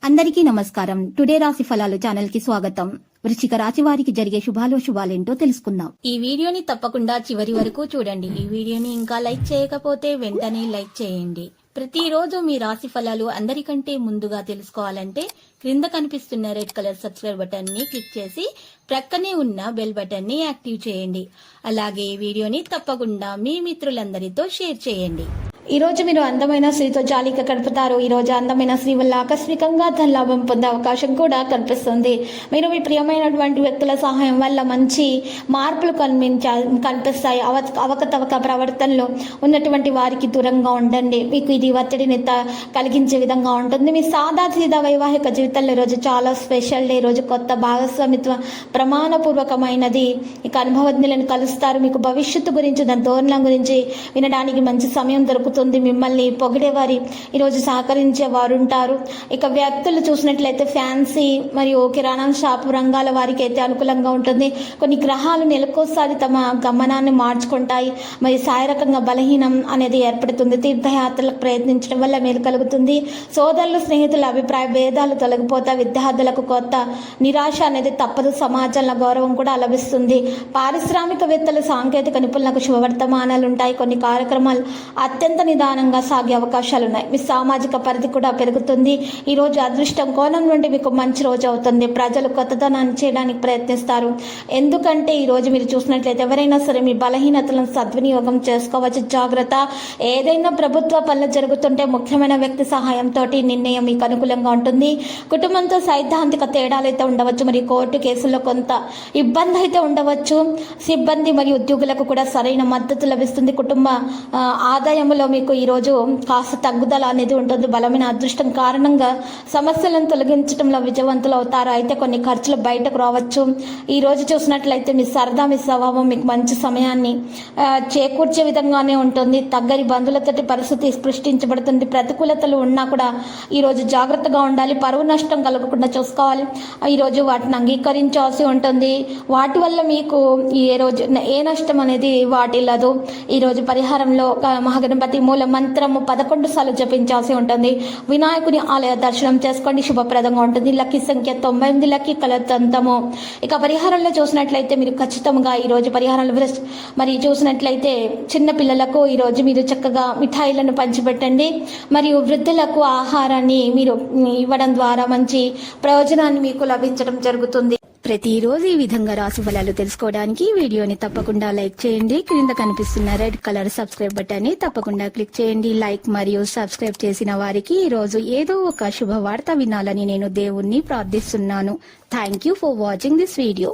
అందరికీ నమస్కారం. టుడే రాశి ఫలాలు ఛానల్ కి స్వాగతం. వృశ్చిక రాశి వారికి జరిగే శుభాలేంటో తెలుసుకుందాం. ఈ వీడియోని తప్పకుండా చివరి వరకు చూడండి. ఈ వీడియోని ఇంకా లైక్ చేయకపోతే వెంటనే లైక్ చేయండి. ప్రతిరోజు మీ రాశి ఫలాలు అందరికంటే ముందుగా తెలుసుకోవాలంటే క్రింద కనిపిస్తున్న రెడ్ కలర్ సబ్స్క్రైబ్ బటన్ ని క్లిక్ చేసి ప్రక్కనే ఉన్న బెల్ బటన్ ని యాక్టివ్ చేయండి. అలాగే ఈ వీడియోని తప్పకుండా మీ మిత్రులందరితో షేర్ చేయండి. ఈ రోజు మీరు అందమైన స్త్రీతో జాలీగా గడుపుతారు. ఈ రోజు అందమైన స్త్రీ వల్ల ఆకస్మికంగా ధనలాభం పొందే అవకాశం కూడా కనిపిస్తుంది. మీరు మీ ప్రియమైనటువంటి వ్యక్తుల సహాయం వల్ల మంచి మార్పులు కనిపిస్తాయి. అవకతవక ప్రవర్తనలో ఉన్నటువంటి వారికి దూరంగా ఉండండి. మీకు ఇది ఒత్తిడిని కలిగించే విధంగా ఉంటుంది. మీ సాదాసీదా వైవాహిక జీవితంలో రోజు చాలా స్పెషల్ డే. రోజు కొత్త భాగస్వామిత్వ ప్రమాణపూర్వకమైనది. ఇక అనుభవజ్ఞులను కలుస్తారు. మీకు భవిష్యత్తు గురించి దాని ధోరణం గురించి వినడానికి మంచి సమయం దొరుకుతుంది. మిమ్మల్ని పొగిడేవారి ఈరోజు సహకరించే వారు ఉంటారు. ఇక వ్యక్తులు చూసినట్లయితే ఫ్యాన్సీ మరియు కిరాణా షాపు రంగాల వారికి అయితే అనుకూలంగా ఉంటుంది. కొన్ని గ్రహాలు నెలకోసారి తమ గమనాన్ని మార్చుకుంటాయి. మరి శారీరకంగా బలహీనం అనేది ఏర్పడుతుంది. తీర్థయాత్రలకు ప్రయత్నించడం వల్ల మేలు కలుగుతుంది. సోదరులు స్నేహితుల అభిప్రాయ భేదాలు తొలగిపోతాయి. విద్యార్థులకు కొత్త నిరాశ అనేది తప్పదు. సమాజంలో గౌరవం కూడా లభిస్తుంది. పారిశ్రామికవేత్తలు సాంకేతిక నిపుణులకు శుభవర్తమానాలు ఉంటాయి. కొన్ని కార్యక్రమాలు అత్యంత నిదానంగా సాగే అవకాశాలు ఉన్నాయి. మీ సామాజిక పరిధి కూడా పెరుగుతుంది. ఈ రోజు అదృష్టం కోణం నుండి మీకు మంచి రోజు అవుతుంది. ప్రజలు కొత్తదనాన్ని చేయడానికి ప్రయత్నిస్తారు. ఎందుకంటే ఈ రోజు మీరు చూసినట్లయితే ఎవరైనా సరే మీ బలహీనతలను సద్వినియోగం చేసుకోవచ్చు. జాగ్రత్త. ఏదైనా ప్రభుత్వ పనులు జరుగుతుంటే ముఖ్యమైన వ్యక్తి సహాయంతో నిర్ణయం మీకు అనుకూలంగా ఉంటుంది. కుటుంబంతో సైద్ధాంతిక తేడాలు అయితే ఉండవచ్చు. మరి కోర్టు కేసుల్లో కొంత ఇబ్బంది అయితే ఉండవచ్చు. సిబ్బంది మరియు ఉద్యోగులకు కూడా సరైన మద్దతు లభిస్తుంది. కుటుంబ ఆదాయంలో మీకు ఈరోజు కాస్త తగ్గుదల అనేది ఉంటుంది. బలమైన అదృష్టం కారణంగా సమస్యలను తొలగించడంలో విజయవంతులు అవుతారు. అయితే కొన్ని ఖర్చులు బయటకు రావచ్చు. ఈ రోజు చూసినట్లయితే మీ సరదా మీ స్వభావం మీకు మంచి సమయాన్ని చేకూర్చే విధంగానే ఉంటుంది. తగ్గని బంధువులతోటి పరిస్థితి సృష్టించబడుతుంది. ప్రతికూలతలు ఉన్నా కూడా ఈరోజు జాగ్రత్తగా ఉండాలి. పరువు నష్టం కలగకుండా చూసుకోవాలి. ఈరోజు వాటిని అంగీకరించాల్సి ఉంటుంది. వాటి వల్ల మీకు ఏ నష్టం అనేది వాటిల్లదు. ఈరోజు పరిహారంలో మహాగణపతి మూల మంత్రము 11 సార్లు జపించాల్సి ఉంటుంది. వినాయకుని ఆలయ దర్శనం చేసుకోండి. శుభప్రదంగా ఉంటుంది. లక్కీ సంఖ్య 98, లక్కీ కలర్ దంతము. ఇక పరిహారంలో చూసినట్లయితే మీరు ఖచ్చితంగా ఈరోజు పరిహారంలో మరి చూసినట్లయితే చిన్న పిల్లలకు ఈరోజు మీరు చక్కగా మిఠాయిలను పంచిపెట్టండి. మరియు వృద్ధులకు ఆహారాన్ని మీరు ఇవ్వడం ద్వారా మంచి ప్రయోజనాన్ని మీకు లభించడం జరుగుతుంది. ప్రతిరోజు ఈ విధంగా రాశి ఫలాలు తెలుసుకోవడానికి వీడియోని తప్పకుండా లైక్ చేయండి. క్రింద కనిపిస్తున్న రెడ్ కలర్ సబ్స్క్రైబ్ బటన్ ని తప్పకుండా క్లిక్ చేయండి. లైక్ మరియు సబ్స్క్రైబ్ చేసిన వారికి ఈ రోజు ఏదో ఒక శుభవార్త వినాలని నేను దేవుణ్ణి ప్రార్థిస్తున్నాను. Thank you for watching this video.